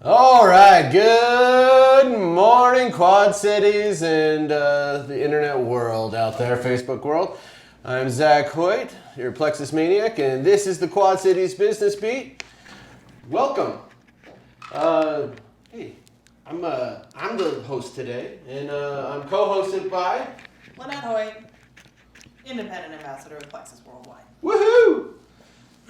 All right, good morning, Quad Cities and the internet world out there, Facebook world. I'm Zach Hoyt, your Plexus Maniac, and this is the Quad Cities Business Beat. Welcome. Hey, I'm the host today, and I'm co-hosted by Lynnette Hoyt, Independent Ambassador of Plexus Worldwide. Woohoo!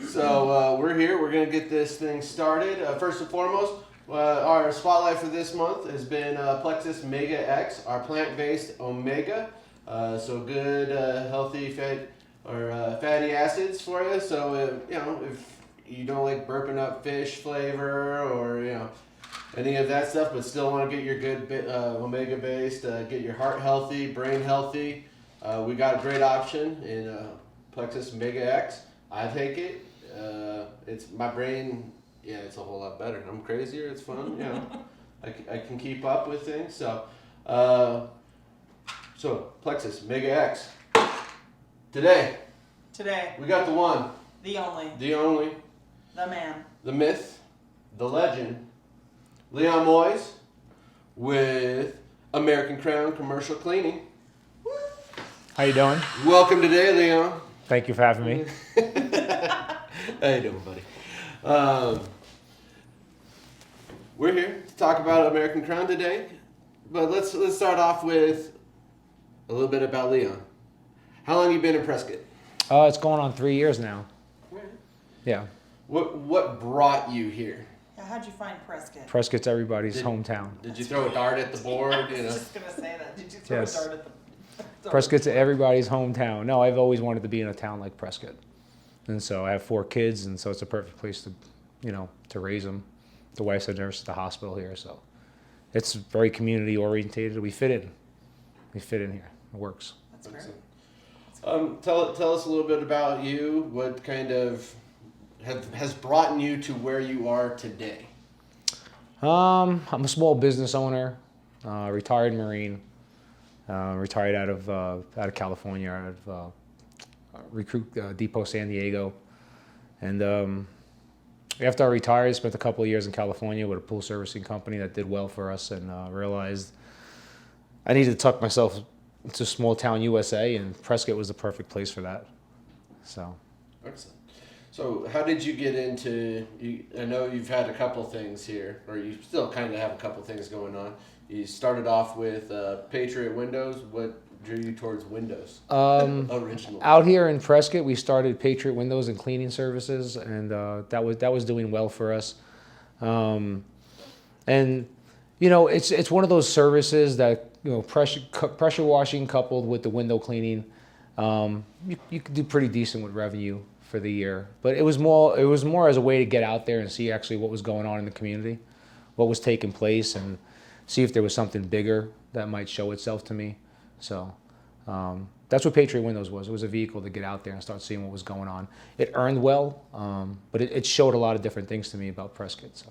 So we're here. We're gonna get this thing started. First and foremost. Our spotlight for this month has been Plexus Mega X, our plant-based omega. So good, healthy fat or fatty acids for you. So if you don't like burping up fish flavor or any of that stuff, but still want to get your good omega based, get your heart healthy, brain healthy, we got a great option in Plexus Mega X. I take it. It's my brain. Yeah, it's a whole lot better. I'm crazier. It's fun. I can keep up with things. So Plexus Mega X. Today we got the one, the only, the man, the myth, the legend, Leon Moise with American Crown Commercial Cleaning. How you doing? Welcome today, Leon. Thank you for having me. How you doing, buddy? We're here to talk about American Crown today, but let's start off with a little bit about Leon. How long you been in Prescott? It's going on 3 years now. Yeah. What brought you here? Yeah, how'd you find Prescott? Prescott's everybody's hometown. Did you throw a dart at the board? I was just gonna say that. Did you throw Yes. a dart at the? Prescott's everybody's hometown. No, I've always wanted to be in a town like Prescott, and so I have 4 kids, and so it's a perfect place to raise them. The wife's a nurse at the hospital here, so it's very community orientated. We fit in. We fit in here. It works. That's great. Tell us a little bit about you. What kind of has brought you to where you are today? I'm a small business owner, retired Marine, retired out of California, out of Recruit Depot, San Diego, and after I retired, I spent a couple of years in California with a pool servicing company that did well for us, and realized I needed to tuck myself into small town USA, and Prescott was the perfect place for that. So. Excellent. So how did you get into, I know you've had a couple things here, or you still kind of have a couple things going on. You started off with Patriot Windows. What drew you towards Windows originally? Out here in Prescott, we started Patriot Windows and Cleaning Services, and that was doing well for us. And it's one of those services that pressure washing coupled with the window cleaning, you could do pretty decent with revenue for the year. But it was more as a way to get out there and see actually what was going on in the community, what was taking place, and see if there was something bigger that might show itself to me. So that's what Patriot Windows was. It was a vehicle to get out there and start seeing what was going on. It earned well, but it showed a lot of different things to me about Prescott. So.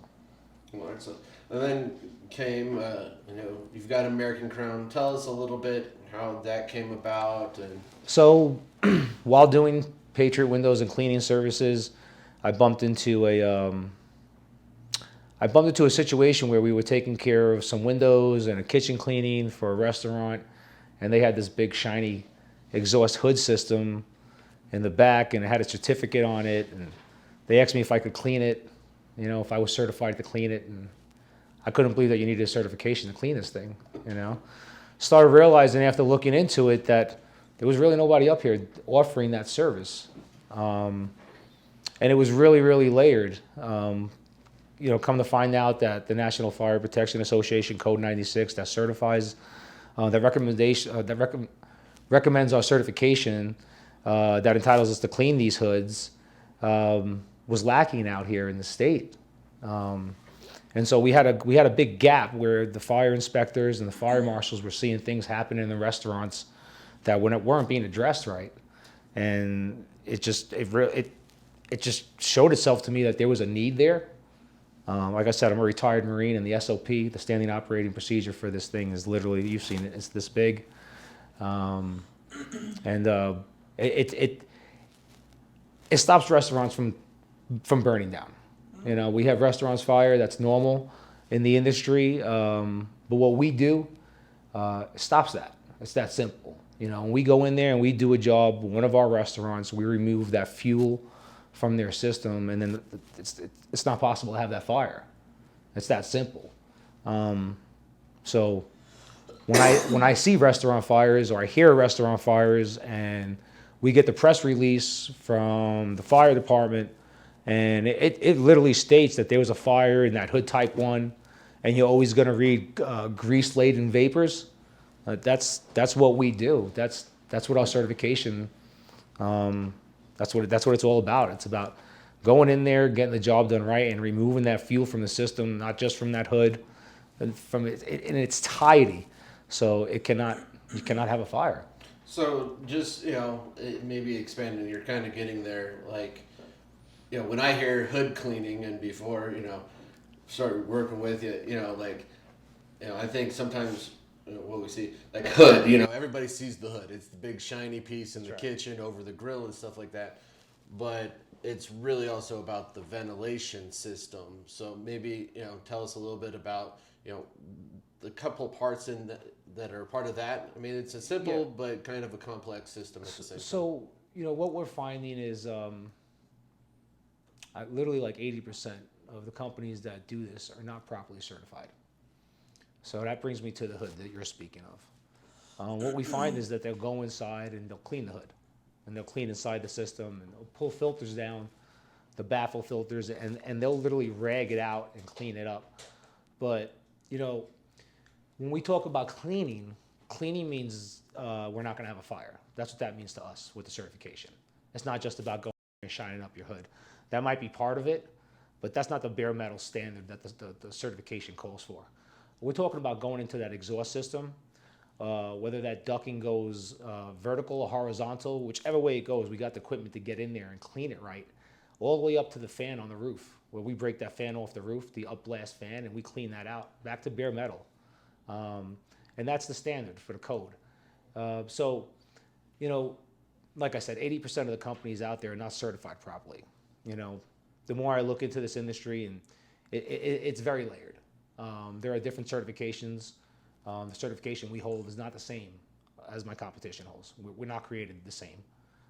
Well, excellent. And then came, you've got American Crown. Tell us a little bit how that came about. And So while doing Patriot Windows and Cleaning Services, I bumped into a situation where we were taking care of some windows and a kitchen cleaning for a restaurant, and they had this big shiny exhaust hood system in the back, and it had a certificate on it, and they asked me if I could clean it, if I was certified to clean it, and I couldn't believe that you needed a certification to clean this thing, Started realizing after looking into it that there was really nobody up here offering that service. And it was really, really layered. Come to find out that the National Fire Protection Association Code 96 that certifies, recommends our certification that entitles us to clean these hoods was lacking out here in the state. And so we had a big gap where the fire inspectors and the fire marshals were seeing things happen in the restaurants that weren't being addressed right, and it just showed itself to me that there was a need there. Like I said, I'm a retired Marine, and the SOP, the standing operating procedure for this thing, is literally, you've seen it, it's this big, and it stops restaurants from burning down. We have restaurants fire, that's normal. in the industry. But what we do stops that. It's that simple. You know, when we go in there and we do a job, one of our restaurants, we remove that fuel from their system, and then it's not possible to have that fire. It's that simple. So when I see restaurant fires or I hear restaurant fires, and we get the press release from the fire department, and it literally states that there was a fire in that hood type 1, and you're always going to read grease-laden vapors. That's what we do. That's what our certification. That's what it's all about. It's about going in there, getting the job done right, and removing that fuel from the system, not just from that hood, and from it in its entirety. So you cannot have a fire. So just, maybe expanding, you're kind of getting there, like, when I hear hood cleaning and before, started working with you, I think sometimes what we see, like hood, everybody sees the hood. It's the big shiny piece in the kitchen over the grill and stuff like that. But it's really also about the ventilation system. So maybe, tell us a little bit about, the couple parts that are part of that. I mean, it's a simple but kind of a complex system at the same time. So, what we're finding is literally like 80% of the companies that do this are not properly certified. So that brings me to the hood that you're speaking of. What we find is that they'll go inside and they'll clean the hood, and they'll clean inside the system, and they'll pull filters down, the baffle filters, and they'll literally rag it out and clean it up. But, when we talk about cleaning means we're not going to have a fire. That's what that means to us with the certification. It's not just about going and shining up your hood. That might be part of it, but that's not the bare metal standard that the certification calls for. We're talking about going into that exhaust system, whether that ducting goes vertical or horizontal, whichever way it goes, we got the equipment to get in there and clean it right, all the way up to the fan on the roof, where we break that fan off the roof, the upblast fan, and we clean that out, back to bare metal. And that's the standard for the code. So, like I said, 80% of the companies out there are not certified properly. The more I look into this industry, and it's very layered. There are different certifications. The certification we hold is not the same as my competition holds. We're not created the same.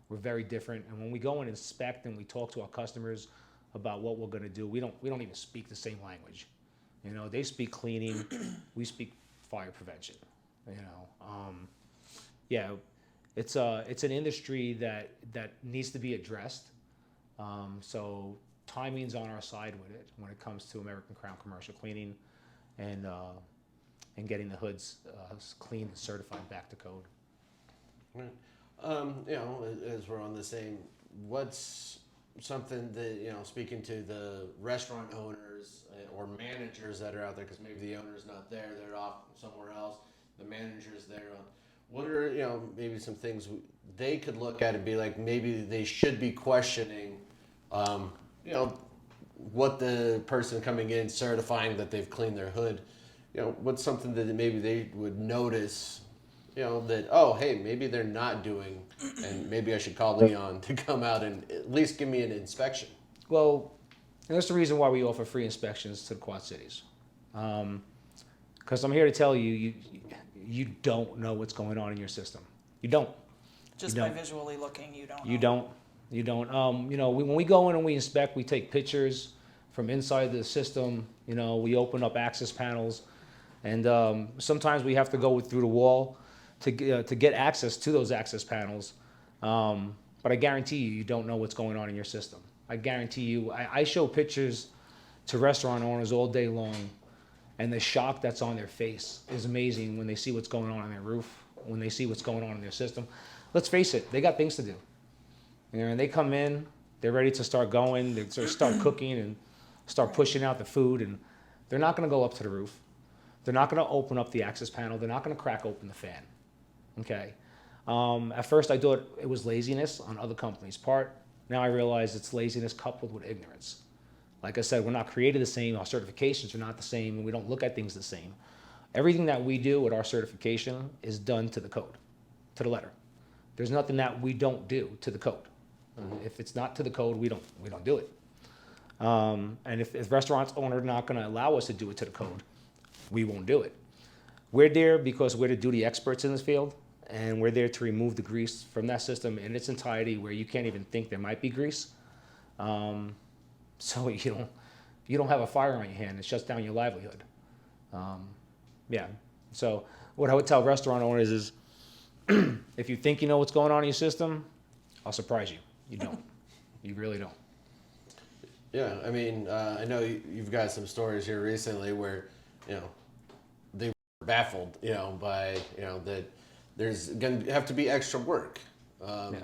We're very different. And when we go and inspect and we talk to our customers about what we're going to do, we don't even speak the same language. They speak cleaning, we speak fire prevention. It's an industry that needs to be addressed. So timing's on our side with it when it comes to American Crown commercial cleaning, and getting the hoods cleaned and certified back to code. Right. As we're on the same, what's something that, speaking to the restaurant owners or managers that are out there, because maybe the owner's not there, they're off somewhere else, the manager's there. What are, maybe some things they could look at and be like, maybe they should be questioning, what the person coming in certifying that they've cleaned their hood, what's something that maybe they would notice, that, oh, hey, maybe they're not doing, and maybe I should call Leon to come out and at least give me an inspection. Well, and that's the reason why we offer free inspections to the Quad Cities. Because I'm here to tell you, you don't know what's going on in your system. You don't. Just You by don't. visually looking, you don't know. You don't. When we go in and we inspect, we take pictures from inside the system. We open up access panels, and sometimes we have to go through the wall to get access to those access panels. But I guarantee you don't know what's going on in your system. I guarantee you. I show pictures to restaurant owners all day long, and the shock that's on their face is amazing when they see what's going on their roof, when they see what's going on in their system. Let's face it, they got things to do. And they come in, they're ready to start going, they start cooking and start pushing out the food, and they're not going to go up to the roof. They're not going to open up the access panel. They're not going to crack open the fan. Okay. At first, I thought it was laziness on other companies' part. Now I realize it's laziness coupled with ignorance. Like I said, we're not created the same. Our certifications are not the same, and we don't look at things the same. Everything that we do with our certification is done to the code, to the letter. There's nothing that we don't do to the code. If it's not to the code, we don't do it. And if restaurants owner are not going to allow us to do it to the code, we won't do it. We're there because we're the duty experts in this field, and we're there to remove the grease from that system in its entirety where you can't even think there might be grease. So you don't have a fire on your hand. It shuts down your livelihood. Yeah. So what I would tell restaurant owners is, if you think you know what's going on in your system, I'll surprise you. You don't. You really don't. Yeah, I mean, I know you've got some stories here recently where, they were baffled, by, that there's going to have to be extra work, and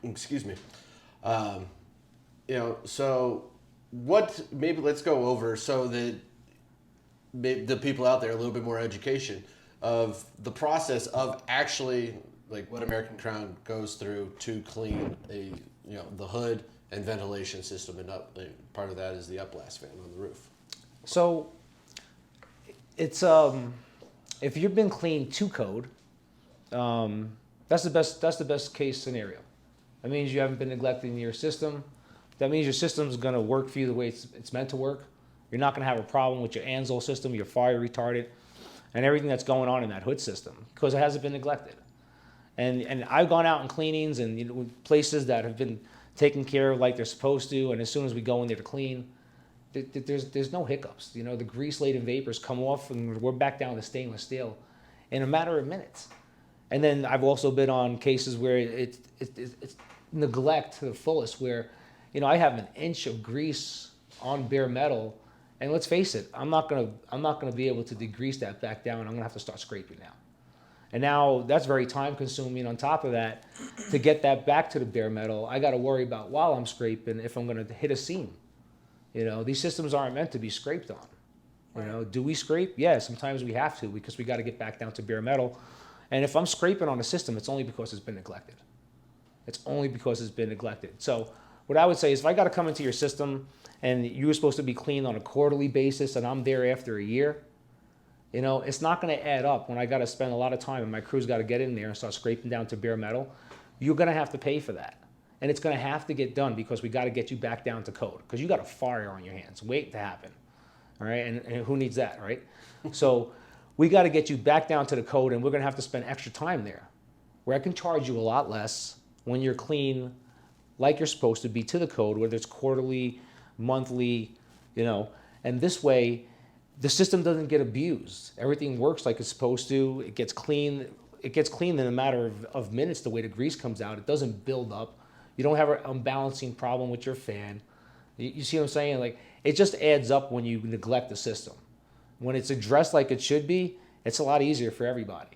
excuse me, so maybe let's go over so that the people out there a little bit more education of the process of actually like what American Crown goes through to clean the hood and ventilation system, and part of that is the upblast fan on the roof. So it's if you've been cleaned to code, that's the best case scenario. That means you haven't been neglecting your system. That means your system's going to work for you the way it's meant to work. You're not going to have a problem with your Anzol system, your fire retardant, and everything that's going on in that hood system because it hasn't been neglected. And I've gone out in cleanings and places that have been taken care of like they're supposed to, and as soon as we go in there to clean, there's no hiccups. The grease-laden vapors come off, and we're back down to stainless steel in a matter of minutes. And then I've also been on cases where it's neglect to the fullest, where I have an inch of grease on bare metal, and let's face it, I'm not gonna be able to degrease that back down. I'm gonna have to start scraping now. And now that's very time consuming. On top of that, to get that back to the bare metal, I got to worry about while I'm scraping if I'm going to hit a seam. These systems aren't meant to be scraped on. Right. Do we scrape? Yeah, sometimes we have to because we got to get back down to bare metal. And if I'm scraping on a system, it's only because it's been neglected. It's only because it's been neglected. So what I would say is if I got to come into your system and you were supposed to be cleaned on a quarterly basis and I'm there after a year, it's not going to add up when I got to spend a lot of time and my crew's got to get in there and start scraping down to bare metal. You're going to have to pay for that. And it's going to have to get done because we got to get you back down to code because you got a fire on your hands waiting to happen. All right. And who needs that, right? So we got to get you back down to the code, and we're going to have to spend extra time there where I can charge you a lot less when you're clean like you're supposed to be to the code, whether it's quarterly, monthly, and this way, the system doesn't get abused. Everything works like it's supposed to. It gets clean. It gets cleaned in a matter of minutes the way the grease comes out. It doesn't build up. You don't have an unbalancing problem with your fan. You see what I'm saying? Like, it just adds up when you neglect the system. When it's addressed like it should be, it's a lot easier for everybody.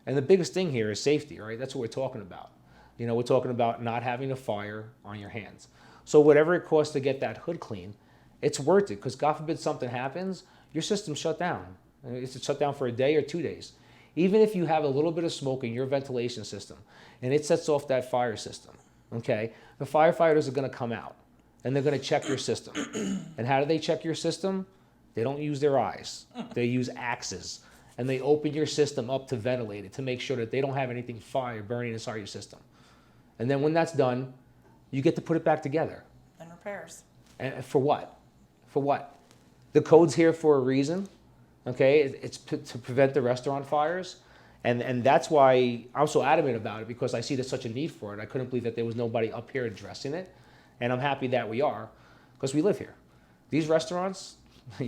And the biggest thing here is safety, right? That's what we're talking about. We're talking about not having a fire on your hands. So whatever it costs to get that hood clean, it's worth it because God forbid something happens, your system's shut down. It's shut down for a day or 2 days. Even if you have a little bit of smoke in your ventilation system and it sets off that fire system, okay, the firefighters are going to come out and they're going to check your system. And how do they check your system? They don't use their eyes. They use axes. And they open your system up to ventilate it to make sure that they don't have anything fire burning inside your system. And then when that's done, you get to put it back together. And repairs. And for what? For what? The code's here for a reason, okay? It's to prevent the restaurant fires. And that's why I'm so adamant about it, because I see there's such a need for it. I couldn't believe that there was nobody up here addressing it. And I'm happy that we are, because we live here. These restaurants, we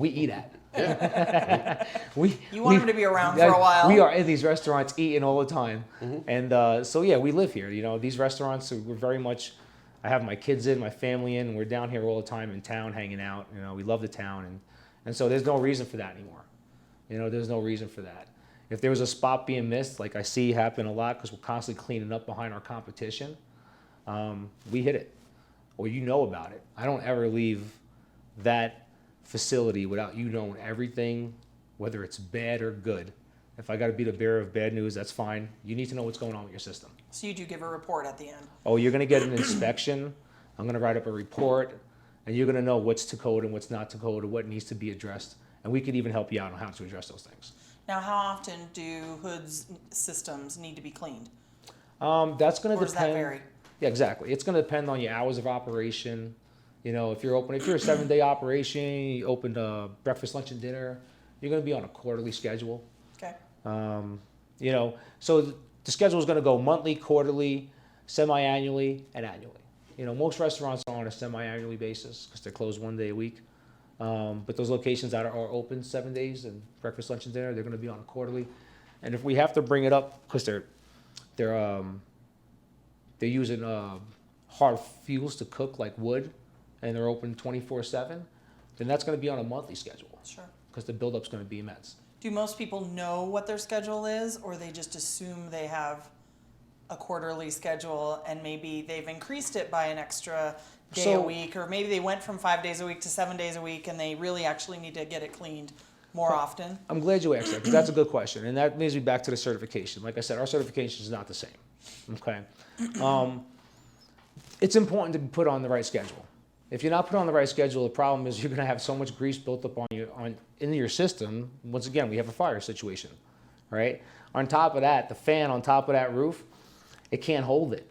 eat at. Yeah. You want them to be around for a while. We are in these restaurants eating all the time. Mm-hmm. And so, yeah, we live here. These restaurants, we're very much, I have my kids in, my family in, and we're down here all the time in town hanging out. We love the town. And so there's no reason for that anymore. There's no reason for that. If there was a spot being missed, like I see happen a lot because we're constantly cleaning up behind our competition, we hit it, or about it. I don't ever leave that facility without knowing everything, whether it's bad or good. If I got to be the bearer of bad news, that's fine. You need to know what's going on with your system. So you do give a report at the end? Oh, you're going to get an inspection. I'm going to write up a report, and you're going to know what's to code and what's not to code, or what needs to be addressed. And we could even help you out on how to address those things. Now, how often do hoods systems need to be cleaned? That's going to depend. Or does that vary? Yeah, exactly. It's going to depend on your hours of operation. You know, if you're a 7-day operation, you open breakfast, lunch, and dinner, you're going to be on a quarterly schedule. Okay. You know, so the schedule is going to go monthly, quarterly, semi-annually, and annually. You know, most restaurants are on a semi-annually basis because they're closed 1 day a week. But those locations that are open 7 days and breakfast, lunch, and dinner, they're going to be on a quarterly. And if we have to bring it up because they're using hard fuels to cook like wood, and they're open 24/7, then that's going to be on a monthly schedule. Sure. Because the buildup's going to be immense. Do most people know what their schedule is, or they just assume they have a quarterly schedule and maybe they've increased it by an extra day a week, or maybe they went from 5 days a week to 7 days a week and they really actually need to get it cleaned more often? I'm glad you asked that because that's a good question. And that leads me back to the certification. Like I said, our certification is not the same. Okay. It's important to be put on the right schedule. If you're not put on the right schedule, the problem is you're going to have so much grease built up in your system. Once again, we have a fire situation, right? On top of that, the fan on top of that roof, it can't hold it,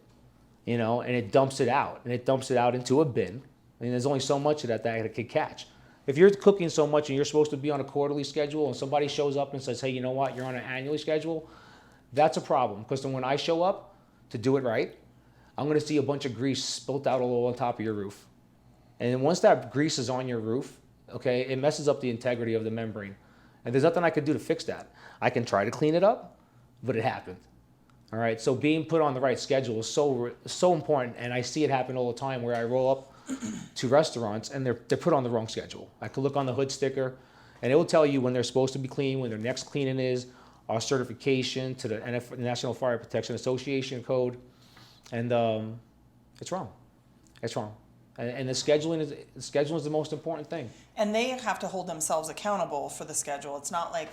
you know, and it dumps it out, and it dumps it out into a bin. I mean, there's only so much of that it can catch. If you're cooking so much and you're supposed to be on a quarterly schedule and somebody shows up and says, hey, you know what, you're on an annually schedule, that's a problem. Because then when I show up to do it right, I'm going to see a bunch of grease spilt out all on top of your roof. And then once that grease is on your roof, okay, it messes up the integrity of the membrane. And there's nothing I can do to fix that. I can try to clean it up, but it happened. All right, so being put on the right schedule is so important, and I see it happen all the time where I roll up to restaurants and they're put on the wrong schedule. I could look on the hood sticker, and it will tell you when they're supposed to be clean, when their next cleaning is, our certification to the National Fire Protection Association code, and it's wrong. It's wrong. And the scheduling is the most important thing. And they have to hold themselves accountable for the schedule. It's not like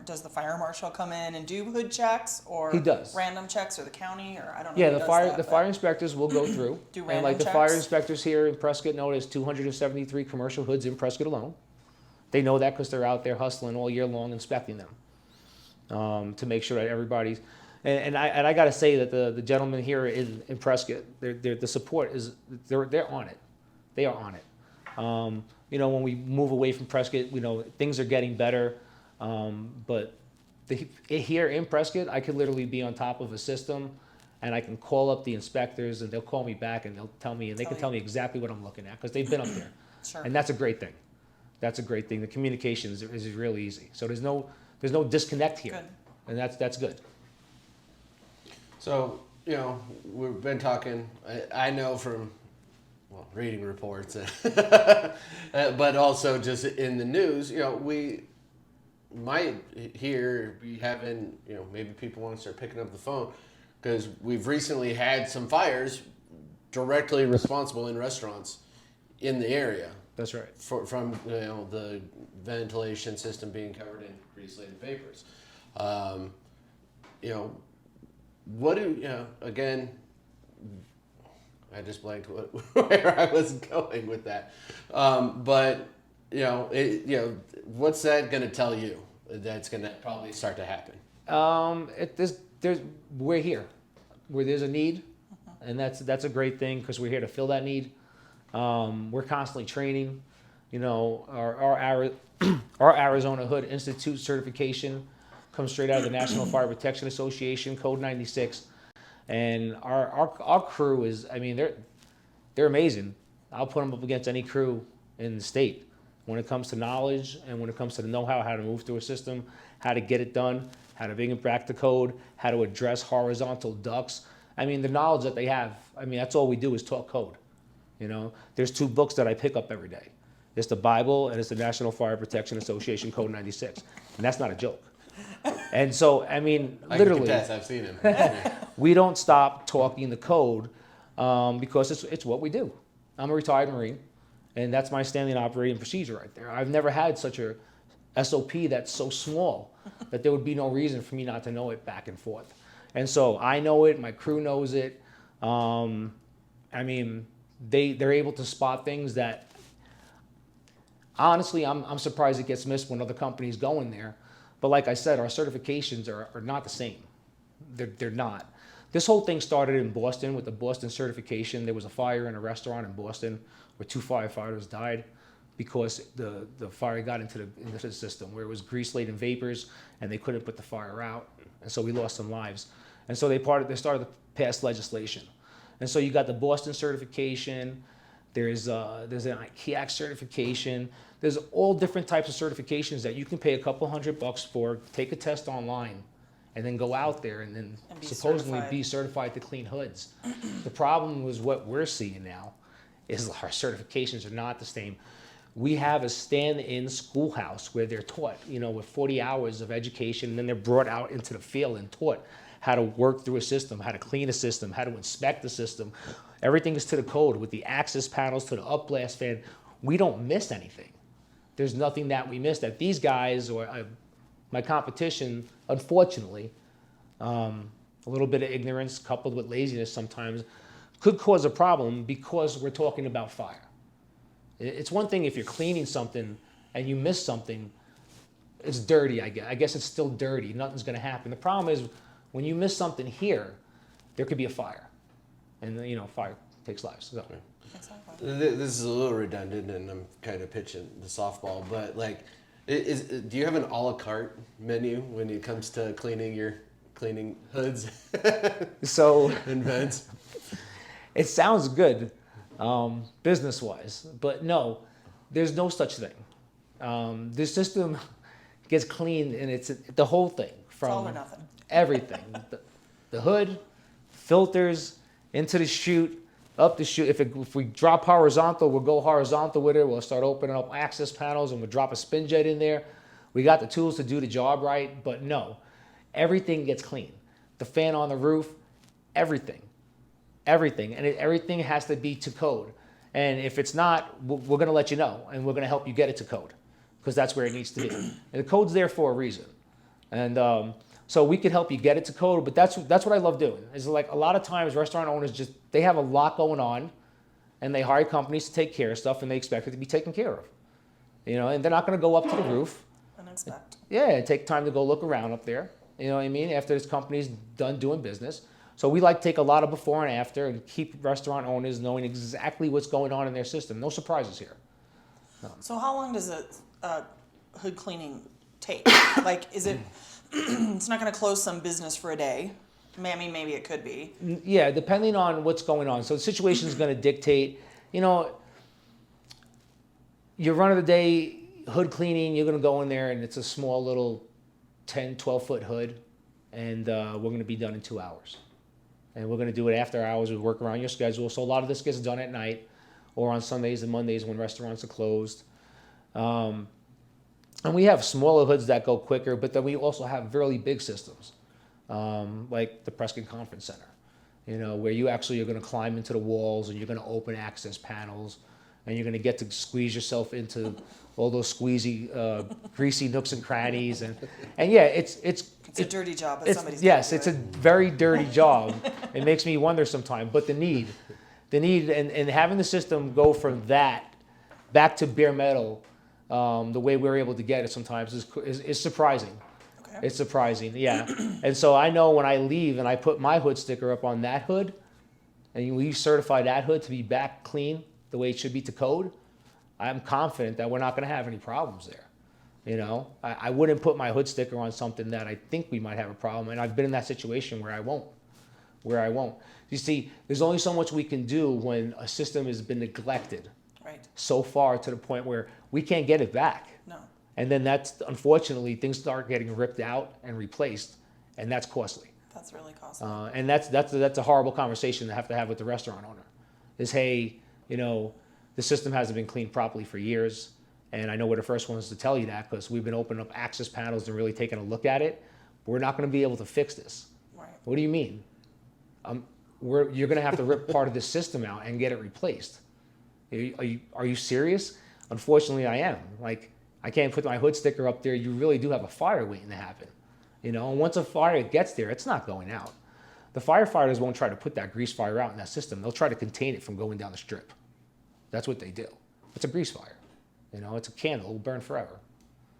does the fire marshal come in and do hood checks, or he does random checks, or the county, or I don't know. Yeah, the fire inspectors will go through. Do and random like the checks? fire inspectors here in Prescott know there's 273 commercial hoods in Prescott alone. They know that because they're out there hustling all year long inspecting them to make sure that everybody's. And I got to say that the gentlemen here in Prescott, the support is they're on it. They are on it. You know, when we move away from Prescott, you know, things are getting better. But here in Prescott, I could literally be on top of a system, and I can call up the inspectors, and they'll call me back, and they'll tell me, and they can tell me exactly what I'm looking at because they've been up there. Sure. And that's a great thing. That's a great thing. The communication is really easy. So there's no disconnect here, Good. and that's good. So, you know, we've been talking, I know from, well, reading reports, but also just in the news, you know, we might be having, you know, maybe people want to start picking up the phone because we've recently had some fires directly responsible in restaurants in the area. That's right. From, you know, the ventilation system being covered in grease-laden vapors. You know, what do, you know, again, I just blanked where I was going with that. But, you know, what's that going to tell you that's going to probably start to happen? We're here where there's a need, and that's a great thing because we're here to fill that need. We're constantly training. You know, our Arizona Hood Institute certification comes straight out of the National Fire Protection Association, Code 96. And our crew is, I mean, they're amazing. I'll put them up against any crew in the state when it comes to knowledge and when it comes to the know-how, how to move through a system, how to get it done, how to bring it back to code, how to address horizontal ducts. I mean, the knowledge that they have, I mean, that's all we do is talk code. You know, there's 2 books that I pick up every day. It's the Bible and it's the National Fire Protection Association Code 96. And that's not a joke. And so, I mean, literally, I can confess, I've seen him. we don't stop talking the code because it's what we do. I'm a retired Marine, and that's my standing operating procedure right there. I've never had such a SOP that's so small that there would be no reason for me not to know it back and forth. And so I know it, my crew knows it. I mean, they're able to spot things that, honestly, I'm surprised it gets missed when other companies go in there. But like I said, our certifications are not the same. They're not. This whole thing started in Boston with the Boston certification. There was a fire in a restaurant in Boston where 2 firefighters died because the fire got into the system where it was grease-laden vapors and they couldn't put the fire out. And so we lost some lives. And so they started to pass legislation. And so you got the Boston certification. There's an IKEA certification. There's all different types of certifications that you can pay a couple $100 for, take a test online, and then go out there and then supposedly be certified to clean hoods. The problem was what we're seeing now is our certifications are not the same. We have a stand-in schoolhouse where they're taught, with 40 hours of education, and then they're brought out into the field and taught how to work through a system, how to clean a system, how to inspect the system. Everything is to the code with the access panels to the upblast fan. We don't miss anything. There's nothing that we miss that these guys or my competition, unfortunately, a little bit of ignorance coupled with laziness sometimes could cause a problem because we're talking about fire. It's one thing if you're cleaning something and you miss something, it's dirty, I guess it's still dirty. Nothing's going to happen. The problem is when you miss something here, there could be a fire. And, fire takes lives. So. Exactly. This is a little redundant, and I'm kind of pitching the softball, but do you have an a la carte menu when it comes to cleaning hoods and vents? It sounds good, business-wise, but no, there's no such thing. This system gets cleaned, and it's the whole thing from it's all or nothing. Everything, the hood, filters, into the chute, up the chute. If we drop horizontal, we'll go horizontal with it. We'll start opening up access panels, and we'll drop a spin jet in there. We got the tools to do the job right, but no, everything gets clean. The fan on the roof, everything. And everything has to be to code. And if it's not, we're going to let you know, and we're going to help you get it to code, because that's where it needs to be. And the code's there for a reason. And so we can help you get it to code, but that's what I love doing. Is like a lot of times restaurant owners they have a lot going on, and they hire companies to take care of stuff, and they expect it to be taken care of. And they're not going to go up to the roof. And inspect. Yeah, take time to go look around up there. You know what I mean? After this company's done doing business. So we like to take a lot of before and after and keep restaurant owners knowing exactly what's going on in their system. No surprises here. No. So how long does a hood cleaning take? Is it? It's not going to close some business for a day. I mean, maybe it could be. Yeah, depending on what's going on. So the situation is going to dictate. Your run of the day hood cleaning, you're going to go in there and it's a small little 10, 12-foot hood, and we're going to be done in 2 hours. And we're going to do it after hours. We work around your schedule. So a lot of this gets done at night or on Sundays and Mondays when restaurants are closed. And we have smaller hoods that go quicker, but then we also have really big systems, like the Prescott Conference Center, where you actually are going to climb into the walls and you're going to open access panels, and you're going to get to squeeze yourself into all those squeezy, greasy nooks and crannies, and yeah, it's a dirty job. But somebody's yes, it's a very dirty job. It makes me wonder sometimes, but the need, and having the system go from that back to bare metal. The way we're able to get it sometimes is surprising. Okay. It's surprising, yeah. And so I know when I leave and I put my hood sticker up on that hood, and we certify that hood to be back clean the way it should be to code, I'm confident that we're not going to have any problems there. I wouldn't put my hood sticker on something that I think we might have a problem, and I've been in that situation where I won't. You see, there's only so much we can do when a system has been neglected. Right. So far to the point where we can't get it back. No. And then unfortunately, things start getting ripped out and replaced, and that's costly. That's really costly. And that's a horrible conversation to have with the restaurant owner. Is, hey, the system hasn't been cleaned properly for years, and I know we're the first ones to tell you that because we've been opening up access panels and really taking a look at it. But we're not going to be able to fix this. Right. What do you mean? You're going to have to rip part of this system out and get it replaced. Are you serious? Unfortunately, I am. I can't put my hood sticker up there. You really do have a fire waiting to happen. And once a fire gets there, it's not going out. The firefighters won't try to put that grease fire out in that system. They'll try to contain it from going down the strip. That's what they do. It's a grease fire. It's a candle. It will burn forever.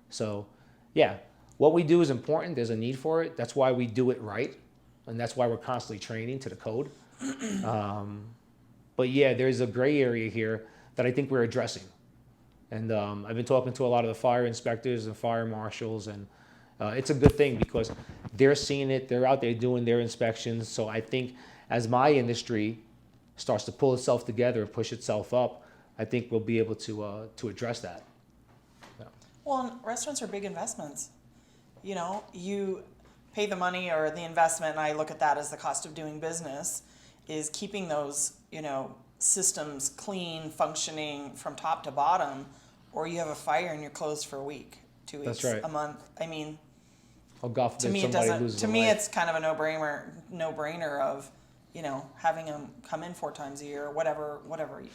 So, yeah, what we do is important. There's a need for it. That's why we do it right. and that's why we're constantly training to the code. But yeah, there's a gray area here that I think we're addressing. And I've been talking to a lot of the fire inspectors and fire marshals, and it's a good thing because they're seeing it. They're out there doing their inspections. So I think as my industry starts to pull itself together and push itself up, I think we'll be able to address that. Yeah. Well, and restaurants are big investments. You know, you pay the money or the investment, and I look at that as the cost of doing business, is keeping those, you know, systems clean, functioning from top to bottom, or you have a fire and you're closed for a week, 2 weeks, That's right. a month. I mean, Oh, God to forbid me it somebody doesn't. loses To a me, life. it's kind of a no-brainer of, you know, having them come in 4 times a year, whatever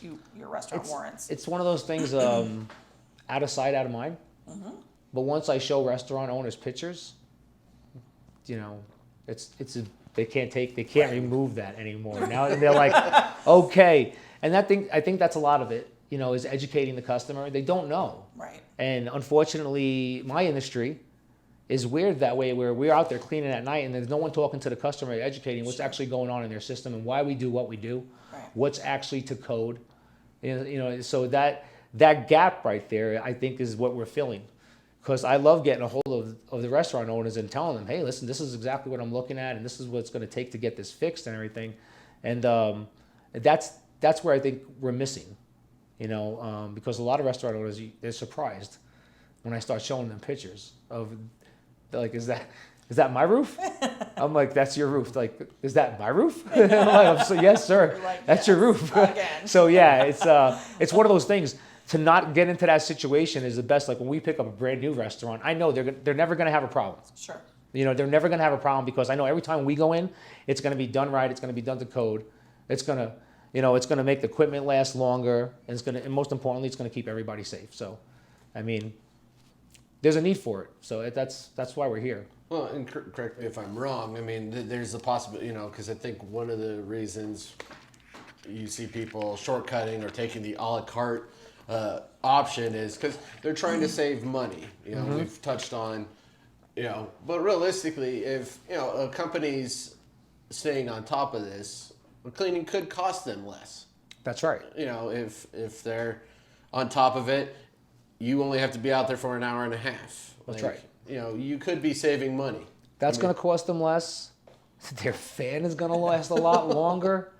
your restaurant warrants. It's one of those things, out of sight, out of mind. Mm-hmm. But once I show restaurant owners pictures, you know, they can't remove that anymore. Now they're like, okay, and I think that's a lot of it. You know, is educating the customer. They don't know, Right. and unfortunately, my industry is weird that way, where we're out there cleaning at night and there's no one talking to the customer, educating what's actually going on in their system and why we do what we do, Right. what's actually to code. You know, so that gap right there, I think, is what we're filling. Because I love getting a hold of the restaurant owners and telling them, hey, listen, this is exactly what I'm looking at, and this is what it's going to take to get this fixed and everything. And that's where I think we're missing, you know, because a lot of restaurant owners, they're surprised when I start showing them pictures of, they're like, is that my roof? I'm like, that's your roof. Like, is that my roof? I'm like, so, yes, sir. You're like, That's your yes, roof. again. So yeah, it's one of those things. To not get into that situation is the best. Like when we pick up a brand new restaurant, I know they're never going to have a problem. Sure. You know, they're never going to have a problem because I know every time we go in, it's going to be done right. It's going to be done to code. It's going to, you know, it's going to make the equipment last longer, and and most importantly, it's going to keep everybody safe. So, I mean, there's a need for it. So that's why we're here. Well, and correct me if I'm wrong. I mean, there's a possibility, you know, because I think one of the reasons you see people shortcutting or taking the a la carte option is because they're trying to save money. You know, we've touched on, you know, but realistically, if, you know, a company's staying on top of this, cleaning could cost them less. That's right. You know, if they're on top of it, you only have to be out there for an hour and a half. That's Like, right. You know, you could be saving money. That's going to cost them less. Their fan is going to last a lot longer.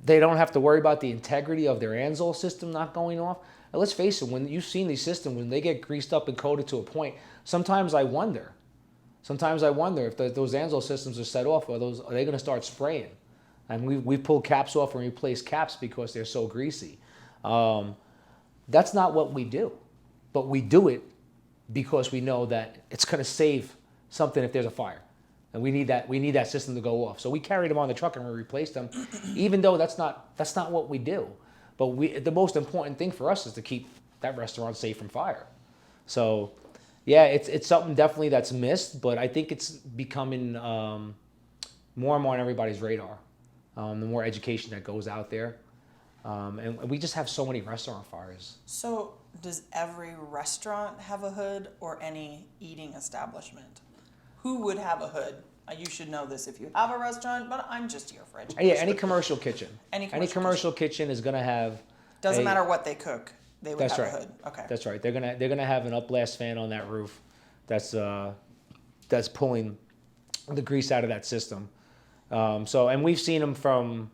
They don't have to worry about the integrity of their Anzol system not going off. And let's face it, when you've seen these systems, when they get greased up and coated to a point, sometimes I wonder if those Anzol systems are set off, are they going to start spraying? And we pull caps off and replace caps because they're so greasy. That's not what we do, but we do it because we know that it's going to save something if there's a fire. And we need that system to go off. So we carry them on the truck and we replace them, even though that's not what we do. But the most important thing for us is to keep that restaurant safe from fire. So, yeah, it's something definitely that's missed, but I think it's becoming more and more on everybody's radar. The more education that goes out there, and we just have so many restaurant fires. So, does every restaurant have a hood, or any eating establishment? Who would have a hood? You should know this if you have a restaurant, but I'm just here for education. Yeah, any commercial kitchen. Any commercial kitchen is going to have. Doesn't matter what they cook. They would That's have right. a hood. Okay. That's right. They're gonna have an upblast fan on that roof, that's pulling the grease out of that system. And we've seen them from,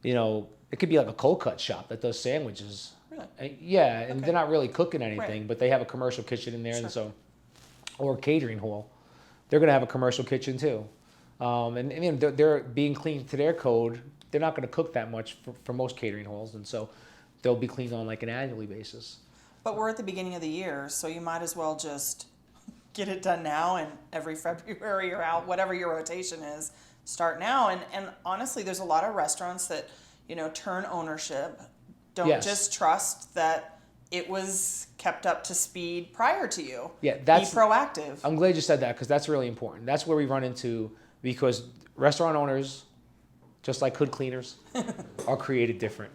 you know, it could be like a cold cut shop that does sandwiches. Really? Yeah, and Okay. they're not really cooking anything, Right. but they have a commercial kitchen in there, Sure. and so, or a catering hall, they're gonna have a commercial kitchen too, and you know, they're being cleaned to their code. They're not gonna cook that much for most catering halls, and so they'll be cleaned on like an annually basis. But we're at the beginning of the year, so you might as well just get it done now, and every February or out, whatever your rotation is, start now. And honestly, there's a lot of restaurants that, you know, turn ownership, don't Yes. just trust that it was kept up to speed prior to you. Yeah, Be that's. proactive. I'm glad you said that because that's really important. That's where we run into, because restaurant owners, just like hood cleaners, are created different.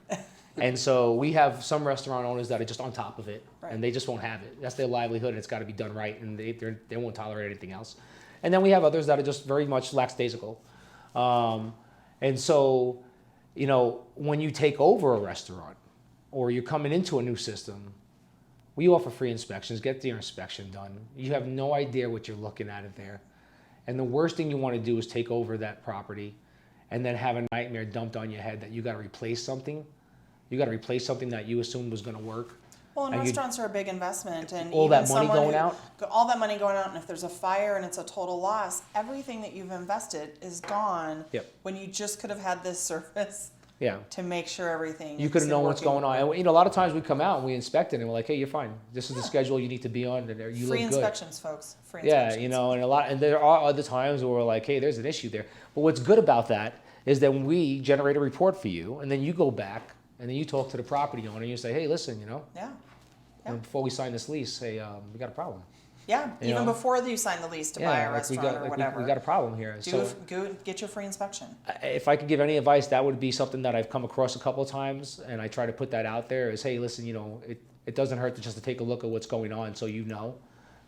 And so we have some restaurant owners that are just on top of it, Right. and they just won't have it. That's their livelihood, and it's got to be done right, and they won't tolerate anything else. And then we have others that are just very much lackadaisical. And so, you know, when you take over a restaurant or you're coming into a new system, we offer free inspections. Get your inspection done. You have no idea what you're looking at it there. And the worst thing you want to do is take over that property and then have a nightmare dumped on your head that you got to replace something. You got to replace something that you assumed was going to work. Well, and restaurants are a big investment, and all even that money someone going out? all that money going out, and if there's a fire and it's a total loss, everything that you've invested is gone. Yep. When you just could have had this service. Yeah. To make sure everything. You could have known what's going on. And, you know, a lot of times we come out and we inspect it and we're like, hey, you're fine. This is the schedule you need to be on. And you Free look good. inspections, folks. Free Yeah, inspections. you know, and there are other times where we're like, hey, there's an issue there. But what's good about that is that when we generate a report for you, and then you go back and then you talk to the property owner and you say, hey, listen, you know, Yeah. before we sign this lease, hey, we got a problem. Yeah. You Even know? before you sign the lease to buy a restaurant or whatever. we got a problem here. Go get your free inspection. If I could give any advice, that would be something that I've come across a couple of times, and I try to put that out there is, hey, listen, you know, it doesn't hurt to take a look at what's going on so you know,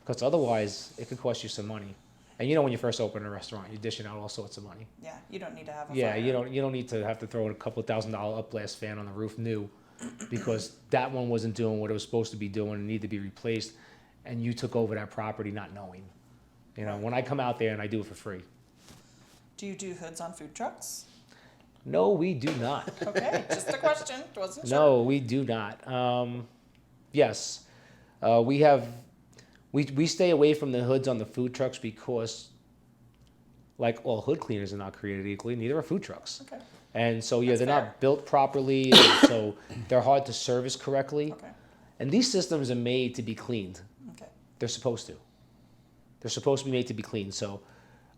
because otherwise it could cost you some money. And you know, when you first open a restaurant, you're dishing out all sorts of money. Yeah, you don't need to have a Yeah, fire. you don't need to have to throw a couple of $1,000 upblast fan on the roof new, because that one wasn't doing what it was supposed to be doing and needed to be replaced, and you took over that property not knowing. You know, when I come out there and I do it for free. Do you do hoods on food trucks? No, we do not. Okay, just a question. Wasn't sure. No, we do not. Yes, we stay away from the hoods on the food trucks because, like all hood cleaners are not created equally, neither are food trucks. Okay. And so yeah, That's they're fair. not built properly, and so they're hard to service correctly. Okay. And these systems are made to be cleaned. Okay. They're supposed to. They're supposed to be made to be cleaned. So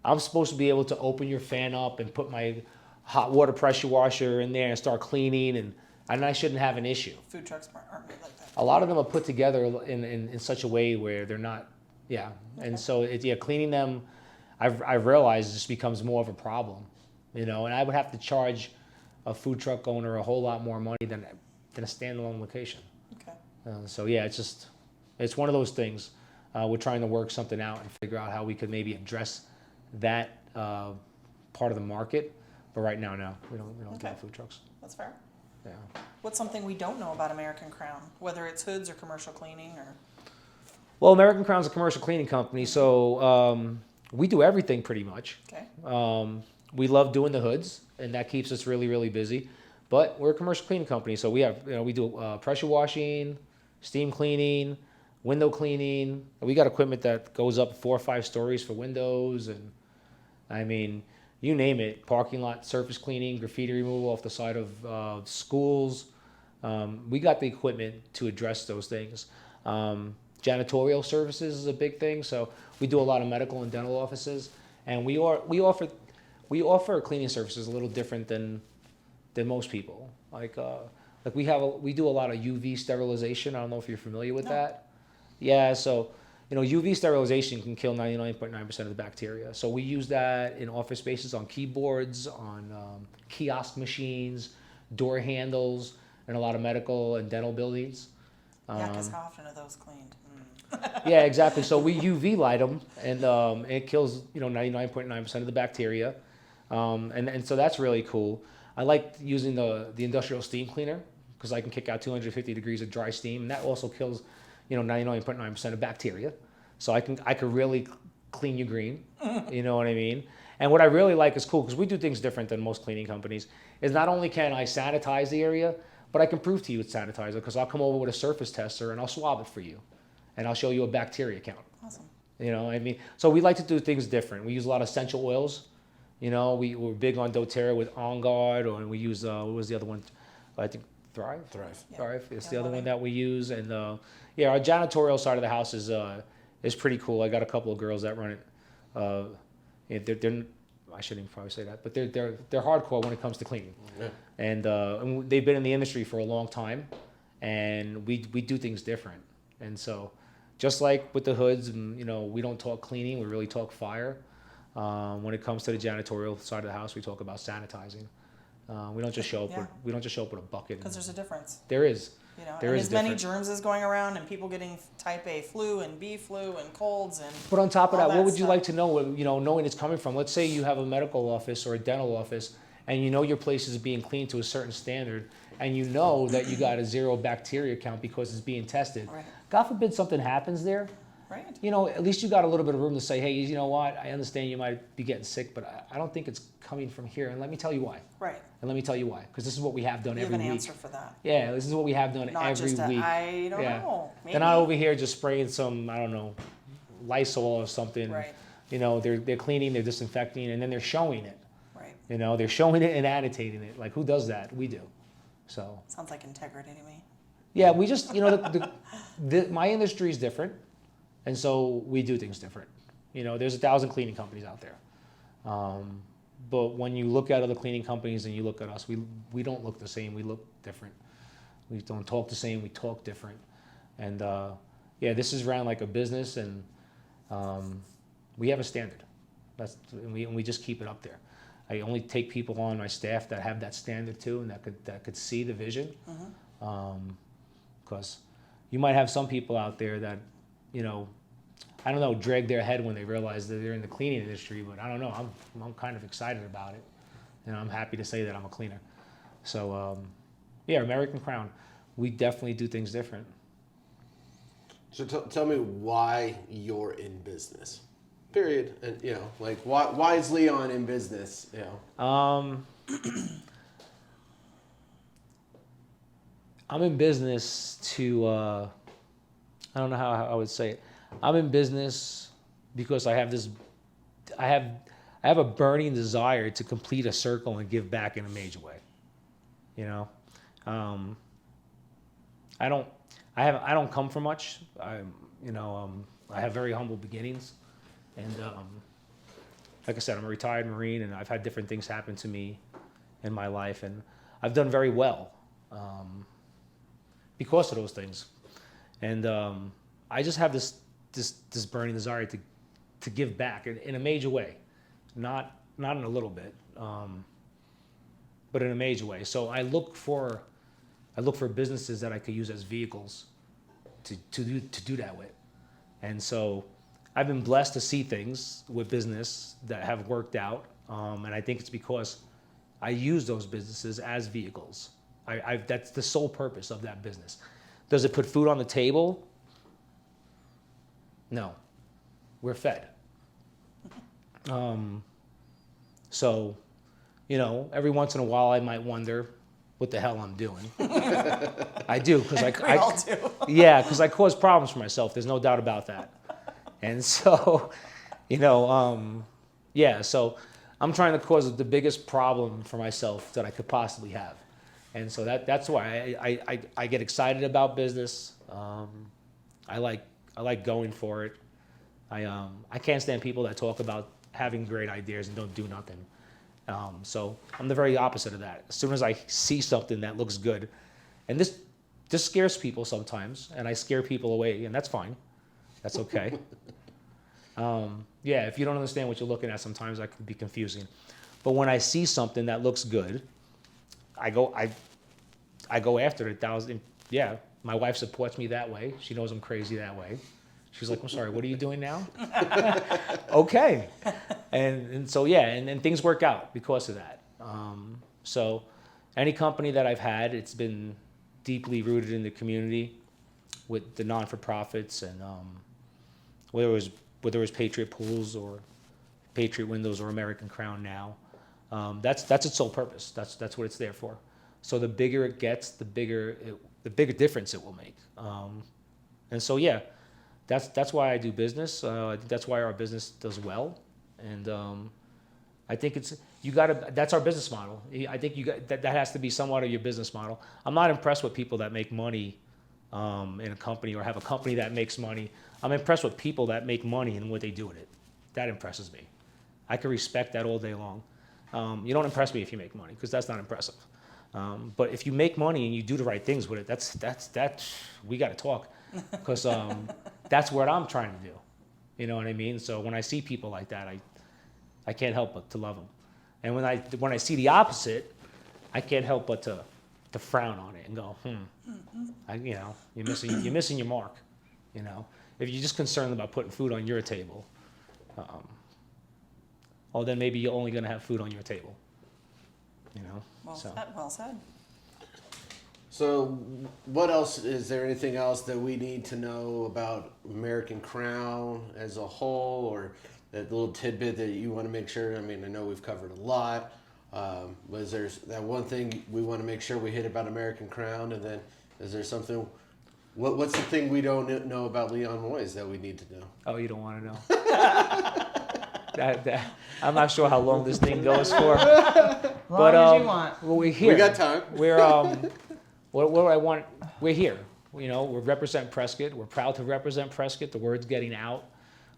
I'm supposed to be able to open your fan up and put my hot water pressure washer in there and start cleaning, and I shouldn't have an issue. Food trucks aren't made like that. A lot of them are put together in such a way where they're not, yeah. Okay. And so cleaning them, I've realized just becomes more of a problem, you know. And I would have to charge a food truck owner a whole lot more money than a standalone location. Okay. So yeah, it's one of those things. We're trying to work something out and figure out how we could maybe address that part of the market. But right now, no, we don't Okay. do food trucks. That's fair. Yeah. What's something we don't know about American Crown, whether it's hoods or commercial cleaning or? Well, American Crown's a commercial cleaning company, so we do everything pretty much. Okay. We love doing the hoods, and that keeps us really, really busy. But we're a commercial cleaning company, so we do pressure washing, steam cleaning, window cleaning. We got equipment that goes up 4 or 5 stories for windows, and I mean, you name it. Parking lot surface cleaning, graffiti removal off the side of schools. We got the equipment to address those things. Janitorial services is a big thing, so we do a lot of medical and dental offices, and we offer cleaning services a little different than most people. Like we do a lot of UV sterilization. I don't know if you're familiar with No. that. Yeah, so UV sterilization can kill 99.9% of the bacteria. So we use that in office spaces, on keyboards, on kiosk machines, door handles, and a lot of medical and dental buildings. Yeah, because how often are those cleaned? Yeah, exactly. So we UV light them, and it kills 99.9% of the bacteria, and so that's really cool. I like using the industrial steam cleaner because I can kick out 250 degrees of dry steam, and that also kills 99.9% of bacteria. So I could really clean you green. You know what I mean? And what I really like is cool because we do things different than most cleaning companies. Is not only can I sanitize the area, but I can prove to you it's sanitizer because I'll come over with a surface tester and I'll swab it for you, and I'll show you a bacteria count. Awesome. So we like to do things different. We use a lot of essential oils. We're big on doTERRA with On Guard, or we use what was the other one? I think Thrive. Yeah. Thrive. It's Yeah, the other loving. one that we use, and our janitorial side of the house is pretty cool. I got a couple of girls that run it. They're I shouldn't even probably say that, but they're hardcore when it comes to cleaning. Yeah. And they've been in the industry for a long time, and we do things different. And so, just like with the hoods, and we don't talk cleaning, we really talk fire. When it comes to the janitorial side of the house, we talk about sanitizing. We don't just show up Yeah. with a bucket. Because there's a difference. There is. You know, There and is as many different. germs as going around, and people getting type A flu and B flu and colds and. But on top of all that, what would you stuff. like to know? You know, knowing it's coming from. Let's say you have a medical office or a dental office, and you know your place is being cleaned to a certain standard, and you know that you got a 0 bacteria count because it's being tested. Right. God forbid something happens there. Right. You know, at least you got a little bit of room to say, hey, you know what? I understand you might be getting sick, but I don't think it's coming from here. And let me tell you why. Right. And let me tell you why. Because this is what we have done You have every an week. answer for that. Yeah, this is what we have done Not every just week. I don't Yeah. know. Maybe. They're not over here just spraying some, I don't know, Lysol or something. Right. You know, they're cleaning, they're disinfecting, and then they're showing it. Right. You know, they're showing it and annotating it. Like, who does that? We do. So, Sounds like integrity to me. yeah, we just, you know, my industry is different, and so we do things different. You know, there's 1,000 cleaning companies out there. But when you look at other cleaning companies and you look at us, we don't look the same. We look different. We don't talk the same. We talk different. And yeah, this is ran like a business, and we have a standard. And we just keep it up there. I only take people on my staff that have that standard too, and that could see the vision. Because you might have some people out there that, you know, I don't know, drag their head when they realize that they're in the cleaning industry, but I don't know, I'm kind of excited about it. And I'm happy to say that I'm a cleaner. So, yeah, American Crown, we definitely do things different. So tell me why you're in business. Period. And you know, like why is Leon in business? You know. I'm in business to I don't know how I would say it. I'm in business because I have a burning desire to complete a circle and give back in a major way. You know, I don't come from much. I have very humble beginnings, and like I said, I'm a retired Marine, and I've had different things happen to me in my life, and I've done very well because of those things, and I just have this burning desire to give back in a major way, not in a little bit, but in a major way. So I look for businesses that I could use as vehicles to do that with. And so I've been blessed to see things with business that have worked out, and I think it's because I use those businesses as vehicles. That's the sole purpose of that business. Does it put food on the table? No. We're fed. So, you know, every once in a while I might wonder what the hell I'm doing. I do, because We all do. yeah, because I cause problems for myself. There's no doubt about that. And so, you know, yeah, so I'm trying to cause the biggest problem for myself that I could possibly have. And so that's why I get excited about business. I like going for it. I can't stand people that talk about having great ideas and don't do nothing. So I'm the very opposite of that. As soon as I see something that looks good, and this scares people sometimes, and I scare people away, and that's fine. That's okay. Yeah, if you don't understand what you're looking at, sometimes that can be confusing. But when I see something that looks good, I go after it 1,000. Yeah, my wife supports me that way. She knows I'm crazy that way. She's like, I'm sorry, what are you doing now? Okay. And so, yeah, and things work out because of that. So any company that I've had, it's been deeply rooted in the community with the non-for-profits, and whether it was Patriot Pools or Patriot Windows or American Crown now, that's its sole purpose. That's what it's there for. So the bigger it gets, the bigger difference it will make. And so, yeah, that's why I do business. I think that's why our business does well. And I think that's our business model. I think that has to be somewhat of your business model. I'm not impressed with people that make money in a company or have a company that makes money. I'm impressed with people that make money and what they do with it. That impresses me. I can respect that all day long. You don't impress me if you make money, because that's not impressive. But if you make money and you do the right things with it, that's we got to talk, because that's what I'm trying to do. You know what I mean? So when I see people like that, I can't help but to love them. And when I see the opposite, I can't help but to to frown on it and go, you're missing your mark. You know, if you're just concerned about putting food on your table, well, then maybe you're only going to have food on your table. You know. Well said. So, what else, is there anything else that we need to know about American Crown as a whole, or that little tidbit that you want to make sure? I mean, I know we've covered a lot. Was there that one thing we want to make sure we hit about American Crown, and then is there something? What's the thing we don't know about Leon Moise that we need to know? Oh, you don't want to know. I'm not sure how long this thing goes for. Long as you want. Well, we're here. We got time. We're what do I want? We're here. You know, we represent Prescott. We're proud to represent Prescott. The word's getting out.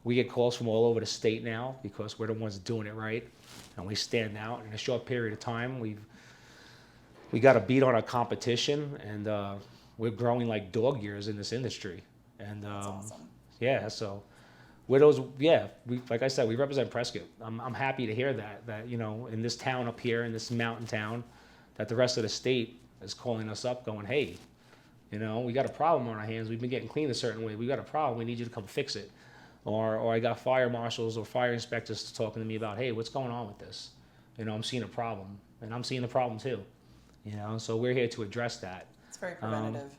We get calls from all over the state now because we're the ones doing it right, and we stand out. In a short period of time, we got a beat on our competition, and we're growing like dog years in this industry. And That's awesome. yeah, so widows, yeah, like I said, we represent Prescott. I'm happy to hear that you know, in this town up here, in this mountain town, that the rest of the state is calling us up, going, hey, you know, we got a problem on our hands. We've been getting cleaned a certain way. We got a problem. We need you to come fix it. Or I got fire marshals or fire inspectors talking to me about, hey, what's going on with this? You know, I'm seeing a problem, and I'm seeing the problem too. You know, so we're here to address that. It's very preventative.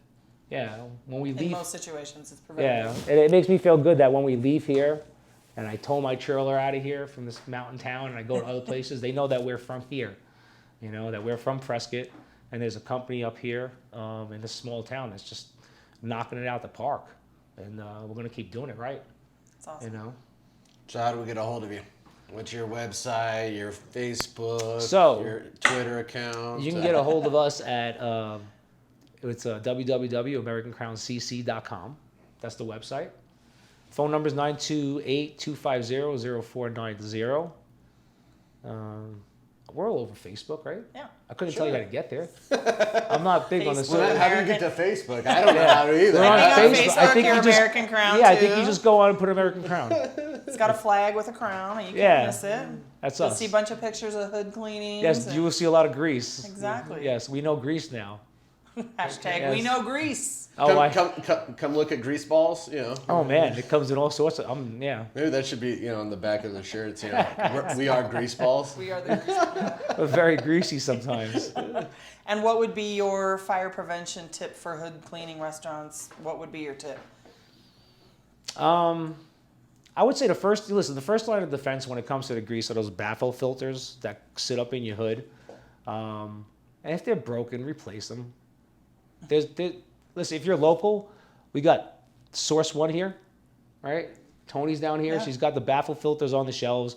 Yeah, when we leave. In most situations, it's preventative. Yeah, and it makes me feel good that when we leave here, and I tow my trailer out of here from this mountain town, and I go to other places, they know that we're from here. You know, that we're from Prescott, and there's a company up here in this small town that's just knocking it out the park, and we're gonna keep doing it right. It's awesome. You know. So how do we get a hold of you? What's your website, your Facebook, So, your Twitter account? You can get a hold of us at it's www.americancrowncc.com. That's the website. Phone number is 928-250-0490. We're all over Facebook, right? Yeah. I couldn't tell you how to get there. I'm not big on the Facebook. Well, social. how do you get to Facebook? I don't know how to either. We're on I think Facebook. on I think your you just- American Crown Yeah, I too. think you just go on and put American Crown. It's got a flag with a crown, and you can't Yeah. miss it. That's You'll us. see a bunch of pictures of hood cleanings. Yes, and you will see a lot of grease. Exactly. Yes, we know grease now. Hashtag Yes. we know Greece. Oh, Come look at grease balls. You know. oh man, it comes in all sorts of. Yeah, Maybe that should be on the back of the shirts. You know, we are grease balls. We are the Greece. but very greasy sometimes. And what would be your fire prevention tip for hood cleaning restaurants? What would be your tip? I would say the first line of defense when it comes to the grease are those baffle filters that sit up in your hood. And if they're broken, replace them. Listen, if you're local, we got Source One here, right? Tony's down here. Yeah. She's got the baffle filters on the shelves.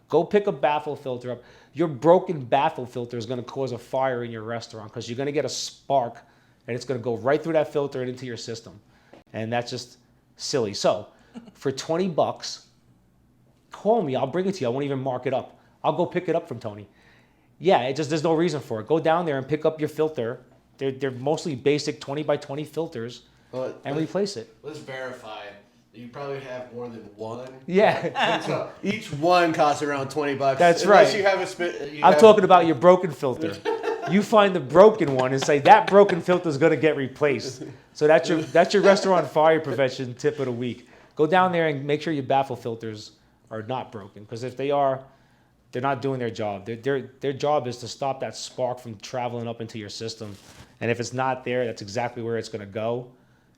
Go pick a baffle filter up. Your broken baffle filter is going to cause a fire in your restaurant because you're going to get a spark, and it's going to go right through that filter and into your system. And that's just silly. So, for $20, call me. I'll bring it to you. I won't even mark it up. I'll go pick it up from Tony. Yeah, there's no reason for it. Go down there and pick up your filter. They're mostly basic 20 by 20 filters, and replace it. Let's verify it. You probably have more than one. Yeah, So each one costs around $20. That's Unless right. You have I'm talking about your broken filter. You find the broken one and say that broken filter is going to get replaced. So that's your restaurant fire prevention tip of the week. Go down there and make sure your baffle filters are not broken, because if they are, they're not doing their job. Their job is to stop that spark from traveling up into your system. And if it's not there, that's exactly where it's going to go.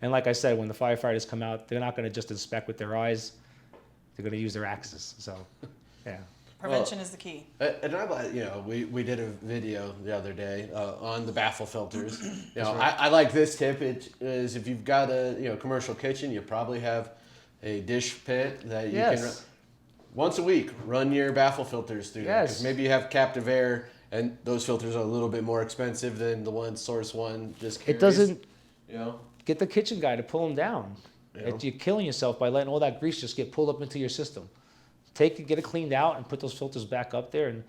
And like I said, when the firefighters come out, they're not going to just inspect with their eyes. They're going to use their axes. So, yeah. Prevention is the key. And we did a video the other day on the baffle filters. I like this tip. It is if you've got a commercial kitchen, you probably have a dish pit that you can once a week run your baffle filters through. Yes. Because maybe you have captive air, and those filters are a little bit more expensive than the one Source One just carries. It doesn't. Get the kitchen guy to pull them down. Yeah. You're killing yourself by letting all that grease just get pulled up into your system. Get it cleaned out and put those filters back up there, and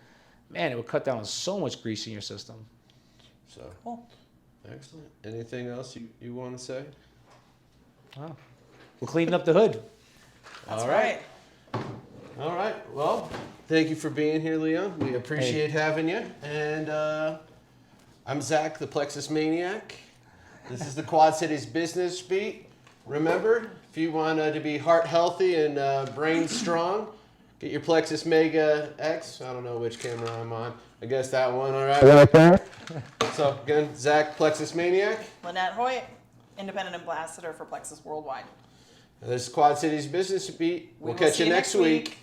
man, it would cut down on so much grease in your system. So Cool. excellent. Anything else you want to say? Wow. We're cleaning up the hood. That's All right. All right. Well, thank you for being here, Leon. We appreciate having you. And I'm Zach, the Plexus Maniac. This is the Quad Cities Business Beat. Remember, if you want to be heart healthy and brain strong, get your Plexus Mega X. I don't know which camera I'm on. I guess that one, all right? Right there. So, again, Zach, Plexus Maniac. Lynnette Hoyt, independent ambassador for Plexus Worldwide. This is Quad Cities Business Beat. We'll will catch see you next week.